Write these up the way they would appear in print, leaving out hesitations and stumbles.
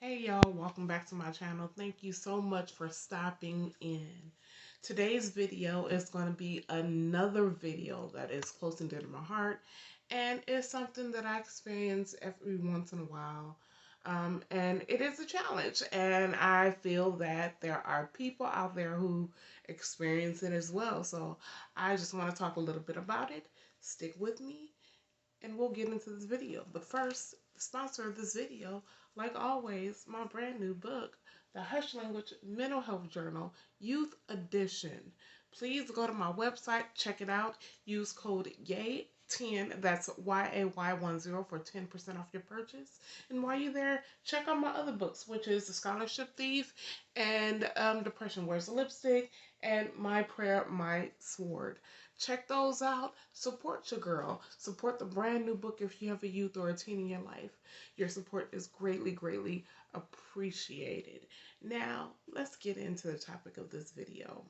Hey y'all, welcome back to my channel. Thank you so much for stopping in. Today's video is going to be another video that is close and dear to my heart, and it's something that I experience every once in a while. And it is a challenge, and I feel that there are people out there who experience it as well. So I just want to talk a little bit about it. Stick with me and we'll get into this video. But first, the sponsor of this video, like always, my brand new book, The Hush Language Mental Health Journal, Youth Edition. Please go to my website, check it out. Use code YAY10, that's YAY10 for 10% off your purchase. And while you're there, check out my other books, which is The Scholarship Thief and Depression Wears a Lipstick and My Prayer, My Sword. Check those out. Support your girl. Support the brand new book if you have a youth or a teen in your life. Your support is greatly, greatly appreciated. Now, let's get into the topic of this video.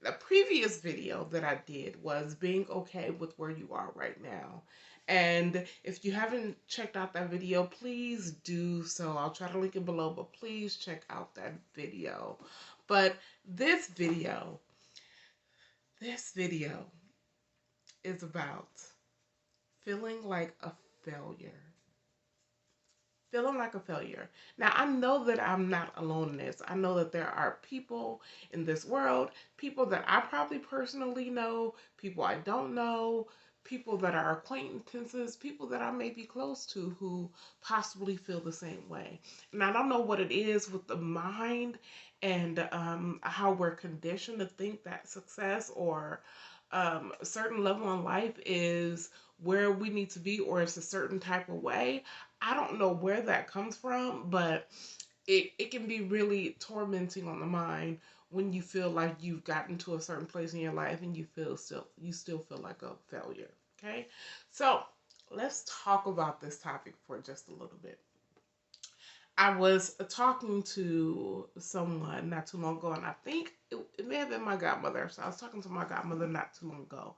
The previous video that I did was being okay with where you are right now. And if you haven't checked out that video, please do so. I'll try to link it below, but please check out that video. But this video is about feeling like a failure. Feeling like a failure. Now, I know that I'm not alone in this. I know that there are people in this world, people that I probably personally know, people I don't know, people that are acquaintances, people that I may be close to who possibly feel the same way. And I don't know what it is with the mind and how we're conditioned to think that success or a certain level in life is where we need to be or it's a certain type of way. I don't know where that comes from, but it can be really tormenting on the mind when you feel like you've gotten to a certain place in your life and you still feel like a failure. Okay? So let's talk about this topic for just a little bit. I was talking to someone not too long ago, and I think it may have been my godmother. So I was talking to my godmother not too long ago,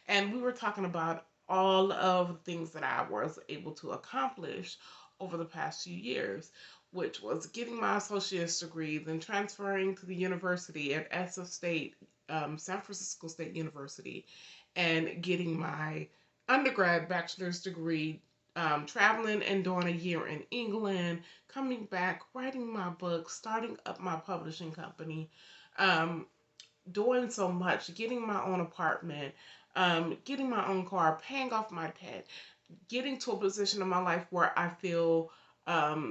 and we were talking about all of the things that I was able to accomplish over the past few years, which was getting my associate's degree, then transferring to the university at SF State, San Francisco State University, and getting my undergrad bachelor's degree, traveling and doing a year in England, coming back, writing my book, starting up my publishing company, um, doing so much, getting my own apartment, getting my own car, paying off my debt, getting to a position in my life where I feel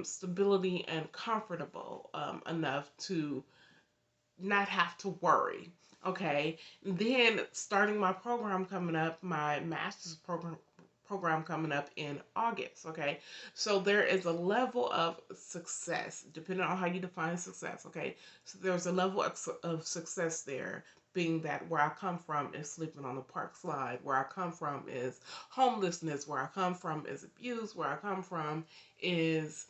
stability and comfortable enough to not have to worry. Okay, then starting my program coming up, my master's program coming up in August. Okay, so there is a level of success depending on how you define success. Okay, so there's a level of success there, being that where I come from is sleeping on the park slide, where I come from is homelessness, where I come from is abuse, where I come from is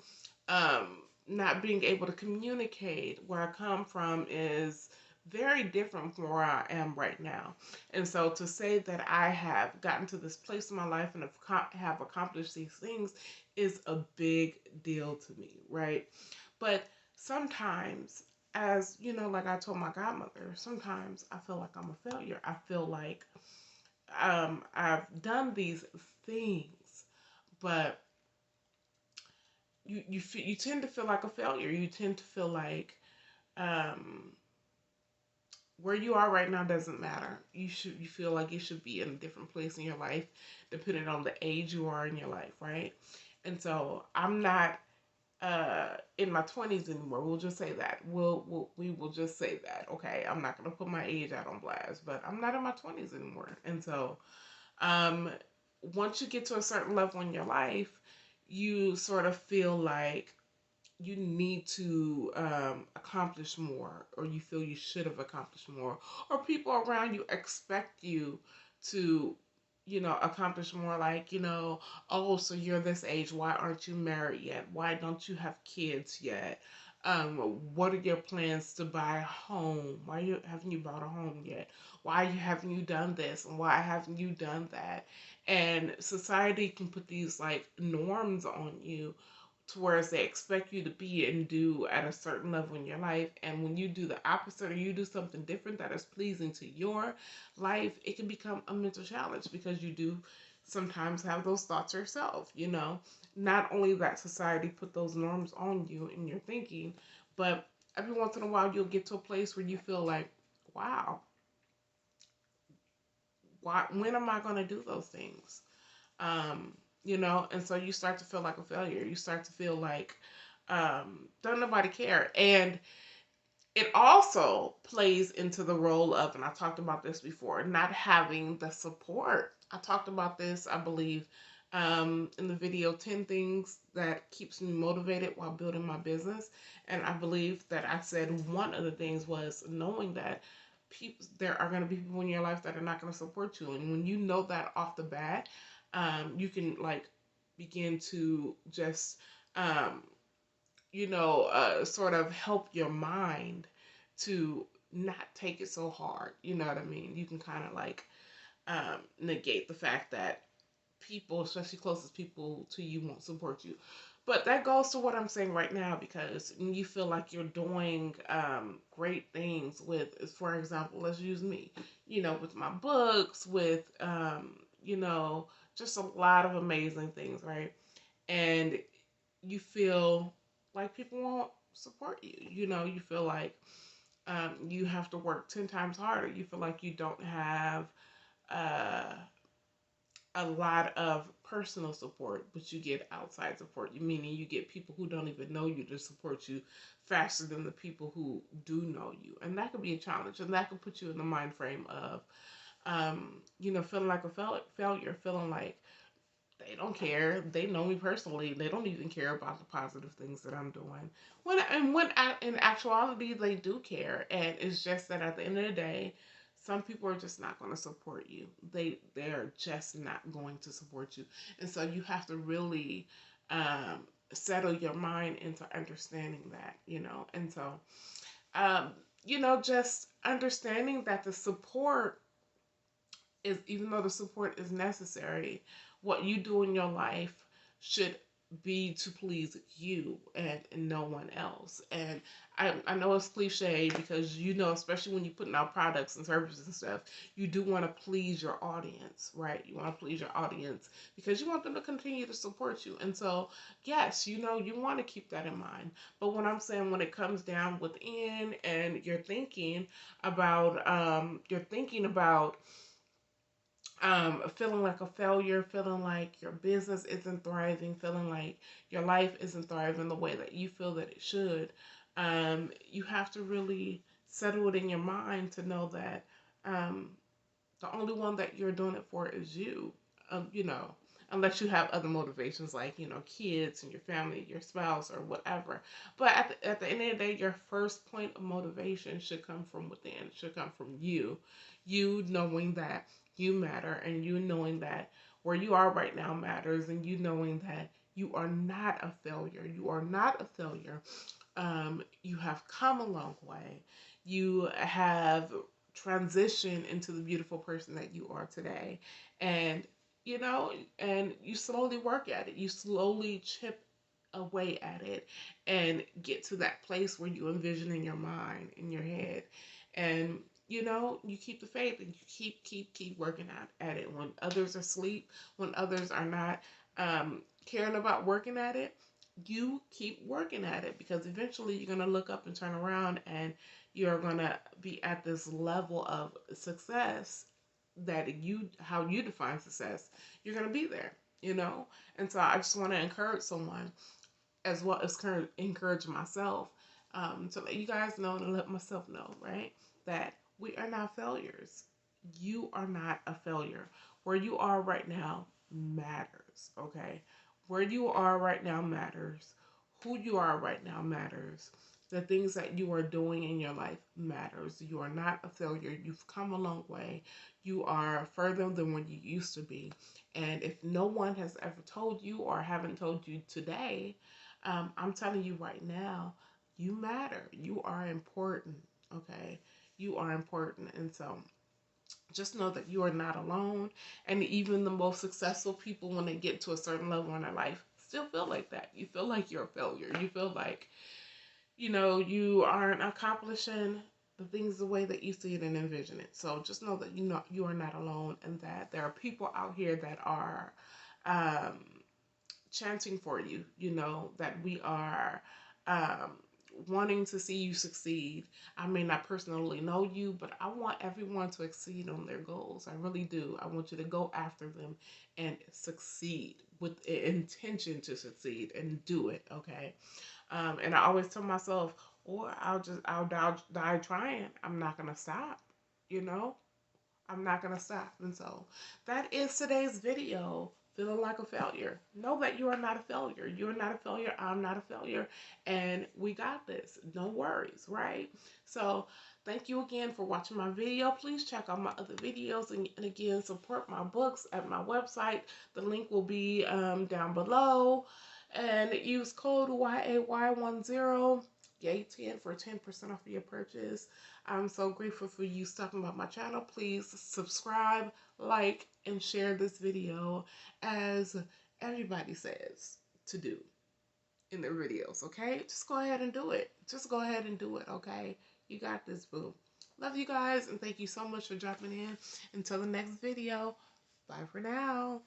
not being able to communicate. Where I come from is very different from where I am right now. And so to say that I have gotten to this place in my life and have accomplished these things is a big deal to me, right? But sometimes, as you know, like I told my godmother, sometimes I feel like I'm a failure. I feel like I've done these things, but you tend to feel like a failure. You tend to feel like um, where you are right now doesn't matter. You feel like you should be in a different place in your life, depending on the age you are in your life, right? And so I'm not in my 20s anymore. We'll just say that. We will just say that. Okay, I'm not gonna put my age out on blast, but I'm not in my 20s anymore. And so um, once you get to a certain level in your life, you sort of feel like you need to accomplish more, or you feel you should have accomplished more, or people around you expect you to, accomplish more. Like, oh, so you're this age. Why aren't you married yet? Why don't you have kids yet? What are your plans to buy a home? Haven't you bought a home yet? Why haven't you done this? And why haven't you done that? And society can put these like norms on you to whereas they expect you to be and do at a certain level in your life. And when you do the opposite or you do something different that is pleasing to your life, it can become a mental challenge because you do sometimes have those thoughts yourself, you know. Not only that society put those norms on you in your thinking, but every once in a while you'll get to a place where you feel like, wow, when am I going to do those things? You know, and so you start to feel like a failure. You start to feel like don't nobody care. And it also plays into the role of, and I talked about this before, not having the support. I talked about this, I believe, in the video 10 things that keeps me motivated while building my business. And I believe that I said one of the things was knowing that people, there are going to be people in your life that are not going to support you. And when you know that off the bat, you can like begin to just um, sort of help your mind to not take it so hard. You know what I mean? You can kind of like negate the fact that people, especially closest people to you, won't support you. But that goes to what I'm saying right now, because when you feel like you're doing great things with, for example, let's use me, you know, with my books, with, you know, just a lot of amazing things, right? And you feel like people won't support you. You know, you feel like you have to work 10 times harder. You feel like you don't have uh, a lot of personal support, but you get outside support. Meaning you get people who don't even know you to support you faster than the people who do know you. And that could be a challenge. And that could put you in the mind frame of, you know, feeling like a failure, feeling like they don't care. They know me personally. They don't even care about the positive things that I'm doing. In actuality, they do care. And it's just that at the end of the day, some people are just not going to support you. They're just not going to support you. And so you have to really settle your mind into understanding that, you know. And so, um, you know, just understanding that the support is, even though the support is necessary, what you do in your life should be to please you and no one else. And I know it's cliche because, you know, especially when you're putting out products and services and stuff, you do want to please your audience, right? You want to please your audience because you want them to continue to support you. And so, yes, you know, you want to keep that in mind. But what I'm saying, when it comes down within and you're thinking about feeling like a failure, feeling like your business isn't thriving, feeling like your life isn't thriving the way that you feel that it should, you have to really settle it in your mind to know that um, the only one that you're doing it for is you. You know, unless you have other motivations like, you know, kids and your family, your spouse, or whatever. But at the end of the day, your first point of motivation should come from within. It should come from you. You knowing that you matter, and you knowing that where you are right now matters, and you knowing that you are not a failure. You are not a failure. You have come a long way. You have transitioned into the beautiful person that you are today. And, you know, and you slowly work at it. You slowly chip away at it and get to that place where you envision in your mind, in your head. And, you know, you keep the faith and you keep working at it. When others are asleep, when others are not caring about working at it, you keep working at it, because eventually you're going to look up and turn around and you're going to be at this level of success that how you define success, you're going to be there, you know? And so I just want to encourage someone, as well as encourage myself, to let you guys know and let myself know, right? That we are not failures. You are not a failure. Where you are right now matters, okay? Where you are right now matters. Who you are right now matters. The things that you are doing in your life matters. You are not a failure. You've come a long way. You are further than when you used to be. And if no one has ever told you or haven't told you today, I'm telling you right now, you matter. You are important, okay? You are important. And so just know that you are not alone. And even the most successful people, when they get to a certain level in their life, still feel like that. You feel like you're a failure. You feel like, you know, you aren't accomplishing the things the way that you see it and envision it. So just know that you are not alone, and that there are people out here that are um, chanting for you. You know that we are um, wanting to see you succeed. I may not personally know you, but I want everyone to exceed on their goals. I really do. I want you to go after them and succeed with the intention to succeed and do it. Okay. And I always tell myself, or I'll die trying. I'm not gonna stop. You know, I'm not gonna stop. And so that is today's video. Feeling like a failure. Know that you are not a failure. You're not a failure. I'm not a failure. And we got this. No worries, right? So thank you again for watching my video. Please check out my other videos, and again, support my books at my website. The link will be down below. And use code YAY10 YAY10 for 10% off of your purchase. I'm so grateful for you stopping by my channel. Please subscribe, like, and share this video as everybody says to do in their videos, okay? Just go ahead and do it. Just go ahead and do it, okay? You got this, boo. Love you guys, and thank you so much for dropping in. Until the next video, bye for now.